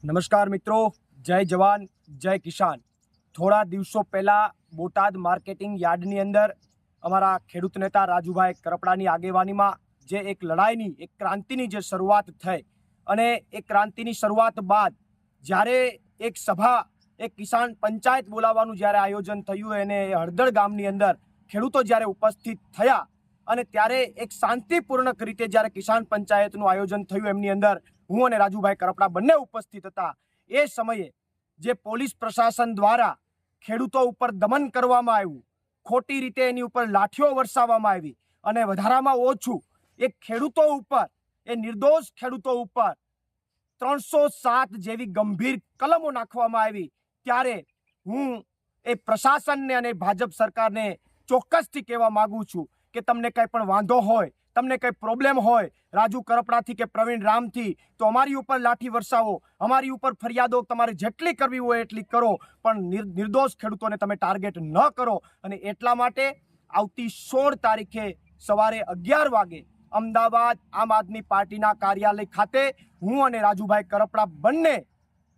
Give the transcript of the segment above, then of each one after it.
નમસ્કાર મિત્રો, જય જવાન જય કિસાન। થોડા દિવસો પહેલા બોટાદ માર્કેટિંગ યાર્ડની અંદર અમારા ખેડૂત નેતા રાજુભાઈ કરપડાની આગેવાનીમાં જે એક લડાઈની એક ક્રાંતિની જે શરૂઆત થઈ અને એ ક્રાંતિની શરૂઆત બાદ જ્યારે એક સભા એક કિસાન પંચાયત બોલાવવાનું જ્યારે આયોજન થયું અને હળદળ ગામની અંદર ખેડૂતો જ્યારે ઉપસ્થિત થયા અને ત્યારે એક શાંતિપૂર્ણ રીતે જ્યારે કિસાન પંચાયતનું આયોજન થયું એમની અંદર હું અને રાજુભાઈ કરપડા બંને ઉપસ્થિત હતા। એ સમયે જે પોલીસ પ્રશાસન દ્વારા ખેડૂતો ઉપર દમન કરવામાં આવ્યું, ખોટી રીતે એની ઉપર લાઠીઓ વરસાવવામાં આવી અને વધારામાં ઓછું એ ખેડૂતો ઉપર, એ નિર્દોષ ખેડૂતો ઉપર 307 જેવી ગંભીર કલમો નાખવામાં આવી, ત્યારે હું એ પ્રશાસનને અને ભાજપ સરકારને ચોક્કસથી કહેવા માંગુ છું કે તમને કંઈ પણ વાંધો હોય, તમને કંઈ પ્રોબ્લેમ હોય રાજુ કરપડાથી કે પ્રવીણ રામથી, તો અમારી ઉપર લાઠી વરસાવો, અમારી ઉપર ફરિયાદો તમારે જેટલી કરવી હોય એટલી કરો, પણ નિર્દોષ ખેડૂતોને તમે ટાર્ગેટ ન કરો। અને એટલા માટે આવતી 16 તારીખે સવારે 11 વાગે અમદાવાદ આમ આદમી પાર્ટીના કાર્યાલય ખાતે હું અને રાજુભાઈ કરપડા બંને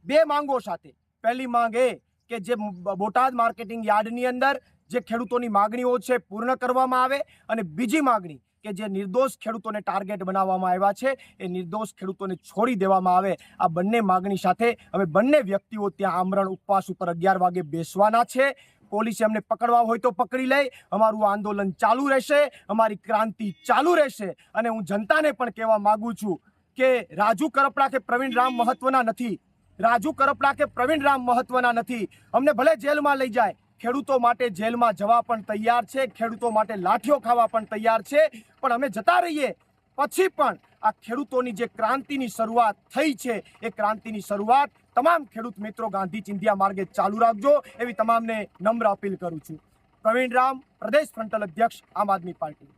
બે માંગો સાથે, પહેલી માંગ એ કે જે બોટાદ માર્કેટિંગ યાર્ડની અંદર જે ખેડૂતોની માગણીઓ છે પૂર્ણ કરવામાં આવે, અને બીજી માગણી કે જે નિર્દોષ ખેડૂતોને ટાર્ગેટ બનાવવામાં આવ્યા છે એ નિર્દોષ ખેડૂતોને છોડી દેવામાં આવે। આ બંને માગણી સાથે અમે બંને વ્યક્તિઓ ત્યાં આમરણ ઉપવાસ ઉપર 11 વાગે બેસવાના છે। પોલીસે અમને પકડવા હોય તો પકડી લે, અમારું આંદોલન ચાલુ રહેશે, અમારી ક્રાંતિ ચાલુ રહેશે। અને હું જનતાને પણ કહેવા માંગુ છું કે રાજુ કરપડા કે પ્રવીણ રામ મહત્વના નથી, રાજુ કરપડા કે પ્રવીણ રામ મહત્વના નથી। અમને ભલે જેલમાં લઈ જાય, ખેડૂતો માટે જેલમાં જવા પણ તૈયાર છે, ખેડૂતો માટે લાઠીઓ ખાવા પણ તૈયાર છે, પણ અમે જતા રહીએ પછી પણ આ ખેડૂતોની જે ક્રાંતિની શરૂઆત થઈ છે એ ક્રાંતિની શરૂઆત તમામ ખેડૂત મિત્રો ગાંધી ચિંધ્યા માર્ગે ચાલુ રાખજો એવી તમામને નમ્ર અપીલ કરું છું। પ્રવીણ રામ, પ્રદેશ ફ્રન્ટલ અધ્યક્ષ, આમ આદમી પાર્ટી।